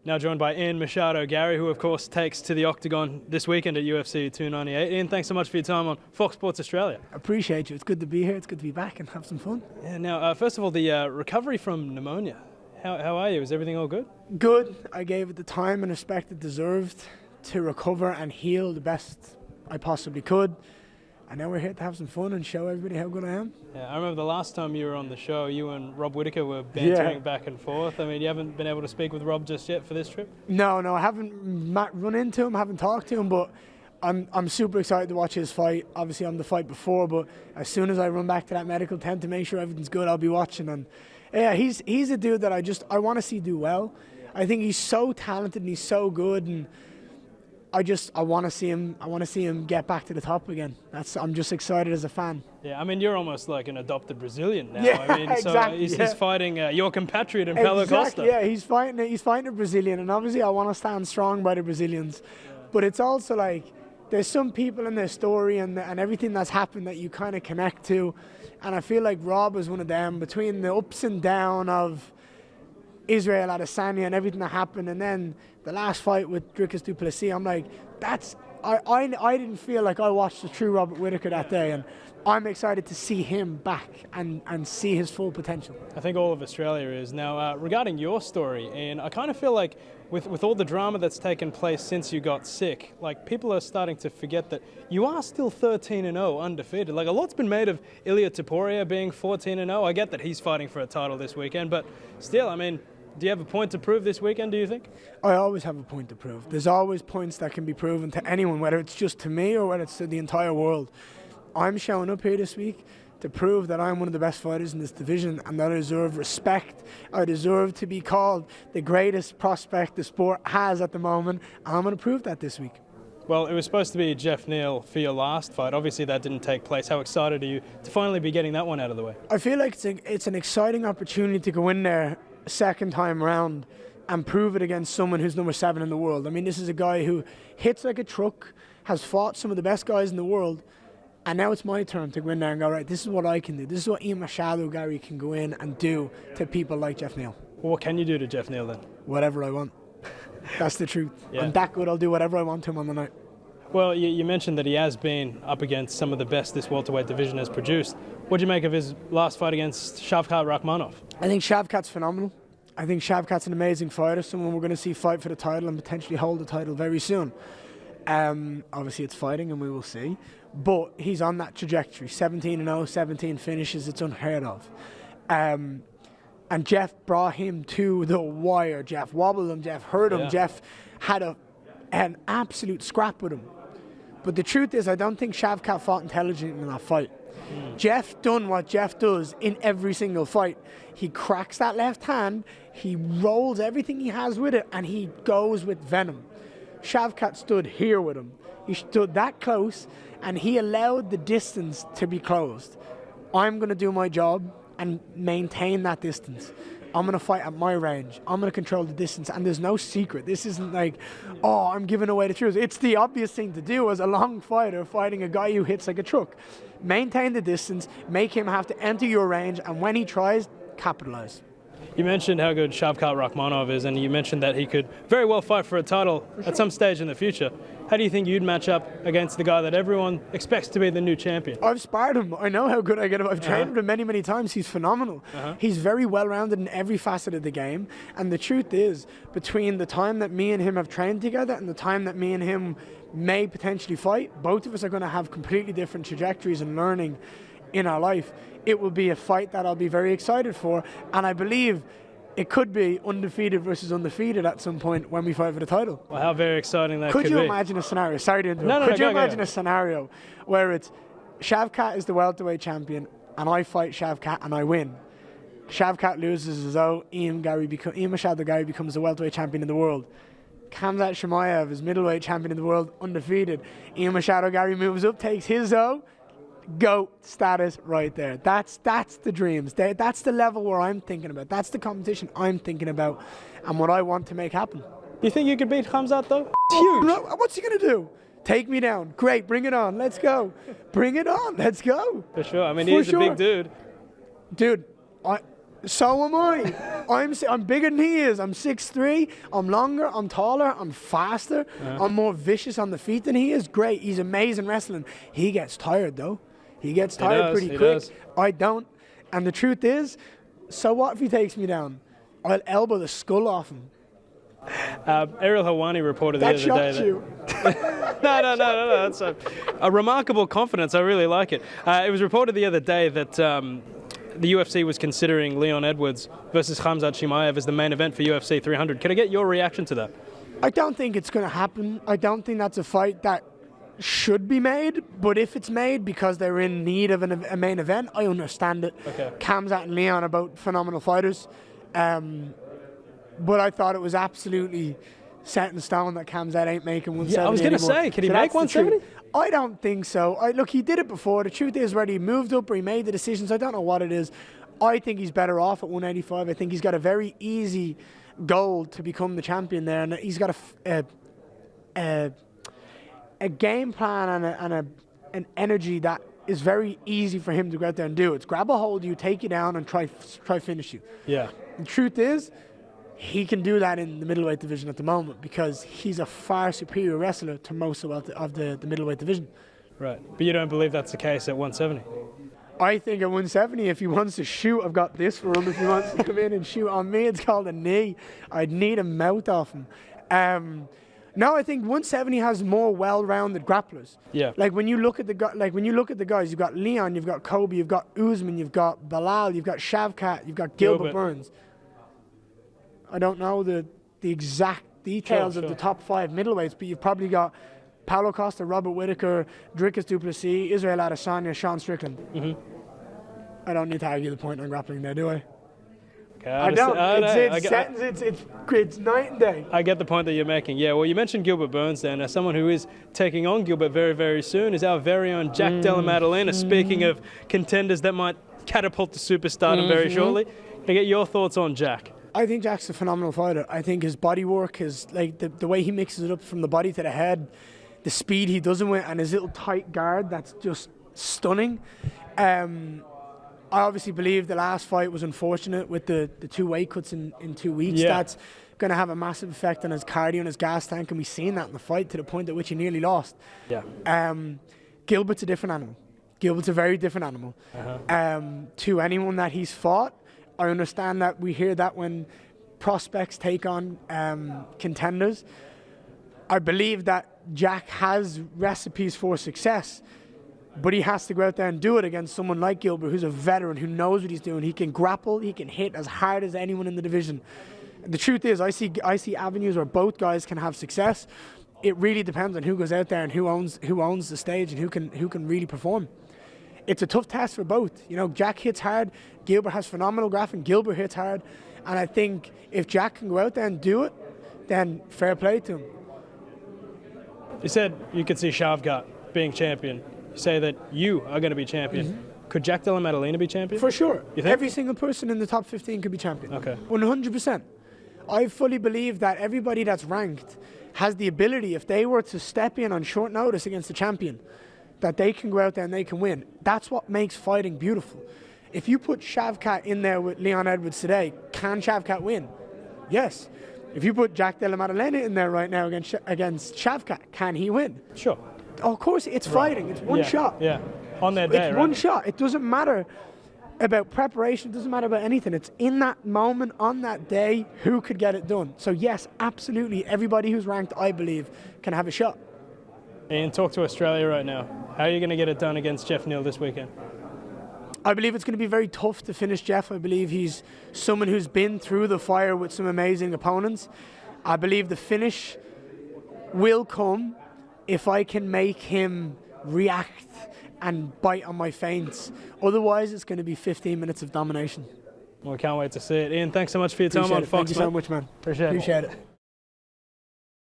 Now joined by Ian Garry, who of course takes to the octagon this weekend at UFC 298. Ian, thanks so much for your time on Fox Sports Australia. Appreciate you. It's good to be here. It's good to be back and have some fun. Yeah. Now, first of all, the recovery from pneumonia. How are you? Is everything all good? Good. I gave it the time and respect it deserved to recover and heal the best I possibly could. And now we're here to have some fun and show everybody how good I am. Yeah, I remember the last time you were on the show, you and Rob Whittaker were bantering back and forth. I mean, you haven't been able to speak with Rob just yet for this trip? No, I haven't run into him, haven't talked to him, but I'm super excited to watch his fight. Obviously, I'm the fight before, but as soon as I run back to that medical tent to make sure everything's good, I'll be watching. And yeah, he's a dude that I want to see do well. I think he's so talented and he's so good, and I want to see him get back to the top again. I'm just excited as a fan. Yeah, I mean, you're almost like an adopted Brazilian now. Yeah, I mean, exactly, so he's fighting your compatriot in Paulo Costa. Yeah, he's fighting a Brazilian, and obviously I want to stand strong by the Brazilians. Yeah. But it's also like there's some people in their story and everything that's happened that you kind of connect to, and I feel like Rob was one of them. Between the ups and downs of Israel Adesanya and everything that happened, and then the last fight with Dricus du Plessis, I'm like, I didn't feel like I watched the true Robert Whittaker that day, and I'm excited to see him back and see his full potential. I think all of Australia is. Now, regarding your story, Ian, I kind of feel like with all the drama that's taken place since you got sick, like people are starting to forget that you are still 13-0 undefeated. Like a lot's been made of Ilia Topuria being 14-0. I get that he's fighting for a title this weekend, but still, I mean, do you have a point to prove this weekend, do you think? I always have a point to prove. There's always points that can be proven to anyone, whether it's just to me or whether it's to the entire world. I'm showing up here this week to prove that I'm one of the best fighters in this division and that I deserve respect. I deserve to be called the greatest prospect the sport has at the moment. And I'm going to prove that this week. Well, it was supposed to be Geoff Neal for your last fight. Obviously, that didn't take place. How excited are you to finally be getting that one out of the way? I feel like it's an exciting opportunity to go in there second time round and prove it against someone who's number 7 in the world. I mean, this is a guy who hits like a truck, has fought some of the best guys in the world, and now it's my turn to go in there and go, right, this is what I can do. This is what Ian Garry can go in and do to people like Geoff Neal. Well, what can you do to Geoff Neal then? Whatever I want. That's the truth. Yeah. I'm that good, I'll do whatever I want to him on the night. Well, you mentioned that he has been up against some of the best this welterweight division has produced. What do you make of his last fight against Shavkat Rakhmomov? I think Shavkat's phenomenal. I think Shavkat's an amazing fighter, someone we're going to see fight for the title and potentially hold the title very soon. Obviously it's fighting and we will see, but he's on that trajectory. 17-0, 17 finishes, it's unheard of. And Geoff brought him to the wire. Geoff wobbled him, Geoff hurt him, Geoff had an absolute scrap with him. But the truth is, I don't think Shavkat fought intelligently in that fight. Geoff done what Geoff does in every single fight. He cracks that left hand, he rolls everything he has with it, and he goes with venom. Shavkat stood here with him. He stood that close, and he allowed the distance to be closed. I'm going to do my job and maintain that distance. I'm going to fight at my range. I'm going to control the distance, and there's no secret. This isn't like, oh, I'm giving away the truth. It's the obvious thing to do as a long fighter fighting a guy who hits like a truck. Maintain the distance, make him have to enter your range, and when he tries, capitalize. You mentioned how good Shavkat Rakhmomov is, and you mentioned that he could very well fight for a title at some stage in the future. How do you think you'd match up against the guy that everyone expects to be the new champion? I've sparred him. I know how good I get him. I've trained with him many, many times. He's phenomenal. He's very well-rounded in every facet of the game. And the truth is, between the time that me and him have trained together and the time that me and him may potentially fight, both of us are going to have completely different trajectories and learning in our life. It will be a fight that I'll be very excited for. And I believe it could be undefeated versus undefeated at some point when we fight for the title. Well, how very exciting that could be. Could you imagine a scenario? Sorry to interrupt. Could you imagine a scenario where it's Shavkat is the welterweight champion and I fight Shavkat and I win? Shavkat loses his own. Ian Garry becomes the welterweight champion in the world. Khamzat Chimaev is middleweight champion in the world, undefeated. Ian Garry moves up, takes his own. GOAT status right there. That's the dreams. That's the level where I'm thinking about. That's the competition I'm thinking about and what I want to make happen. You think you could beat Khamzat though? It's huge. No, what's he going to do? Take me down. Great, bring it on. Let's go. Bring it on. Let's go. For sure. I mean, he's a big dude. Dude, So am I. I'm bigger than he is. I'm 6'3". I'm longer. I'm taller. I'm faster. I'm more vicious on the feet than he is. Great. He's amazing wrestling. He gets tired, though. He gets tired pretty quick. Does. I don't. And the truth is, so what if he takes me down? I'll elbow the skull off him. Ariel Helwani reported the other day That shocked you. No. That's a remarkable confidence. I really like it. It was reported the other day that the UFC was considering Leon Edwards versus Khamzat Chimaev as the main event for UFC 300. Can I get your reaction to that? I don't think it's going to happen. I don't think that's a fight that should be made. But if it's made because they're in need of a main event, I understand it. Okay. Khamzat and Leon are both phenomenal fighters. But I thought it was absolutely set in stone that Khamzat ain't making 170 I was going to anymore. say, can he So make that's the 170? truth. I don't think so. Look, he did it before. The truth is, whether he moved up or he made the decisions, I don't know what it is. I think he's better off at 185. I think he's got a very easy goal to become the champion there, and he's got a game plan and an energy that is very easy for him to go out there and do. It's grab a hold of you, take you down, and try finish you. Yeah. The truth is, he can do that in the middleweight division at the moment because he's a far superior wrestler to most of the middleweight division. Right. But you don't believe that's the case at 170? I think at 170, if he wants to shoot, I've got this for him. If he wants to come in and shoot on me, it's called a knee. I'd need a mouth off him. No, I think 170 has more well-rounded grapplers. Yeah. Like when you look at the guys, you've got Leon, you've got Kobe, you've got Usman, you've got Bilal, you've got Shavkat, you've got Gilbert Burns. I don't know the exact details of the top 5 middleweights, but you've probably got Paulo Costa, Robert Whittaker, Dricus Duplessis, Israel Adesanya, Sean Strickland. Mm-hmm. I don't need to argue the point on grappling there, do I? Okay, I don't. It's night and day. I get the point that you're making. Yeah, well, you mentioned Gilbert Burns there. Now, someone who is taking on Gilbert very, very soon is our very own Jack Della Maddalena. Speaking of contenders that might catapult to superstardom very shortly, can I get your thoughts on Jack? I think Jack's a phenomenal fighter. I think his body work, his like the way he mixes it up from the body to the head, the speed he does it with, and his little tight guard, that's just stunning. I obviously believe the last fight was unfortunate with the 2 weight cuts in 2 weeks. Yeah. That's going to have a massive effect on his cardio and his gas tank, and we've seen that in the fight to the point at which he nearly lost. Yeah. Gilbert's a different animal. Gilbert's a very different animal. To anyone that he's fought, I understand that we hear that when prospects take on contenders. I believe that Jack has recipes for success, but he has to go out there and do it against someone like Gilbert, who's a veteran, who knows what he's doing. He can grapple, he can hit as hard as anyone in the division. The truth is, I see avenues where both guys can have success. It really depends on who goes out there and who owns the stage and who can really perform. It's a tough test for both. You know, Jack hits hard. Gilbert has phenomenal grappling. Gilbert hits hard. And I think if Jack can go out there and do it, then fair play to him. You said you could see Shavkat being champion. You say that you are going to be champion. Could Jack Della Maddalena be champion? For sure. You think? Every single person in the top 15 could be champion. Okay. 100%. I fully believe that everybody that's ranked has the ability, if they were to step in on short notice against the champion, that they can go out there and they can win. That's what makes fighting beautiful. If you put Shavkat in there with Leon Edwards today, can Shavkat win? Yes. If you put Jack Della Maddalena in there right now against Shavkat, can he win? Sure. Of course, it's fighting. It's one shot. Yeah. On their day, It's right? one shot. It doesn't matter about preparation. It doesn't matter about anything. It's in that moment, on that day, who could get it done. So yes, absolutely, everybody who's ranked, I believe, can have a shot. Ian, talk to Australia right now. How are you going to get it done against Geoff Neal this weekend? I believe it's going to be very tough to finish Geoff. I believe he's someone who's been through the fire with some amazing opponents. I believe the finish will come if I can make him react and bite on my feints. Otherwise, it's going to be 15 minutes of domination. Well, we can't wait to see it. Ian, thanks so much for your time on Fox. Thank you so much, man. Appreciate it.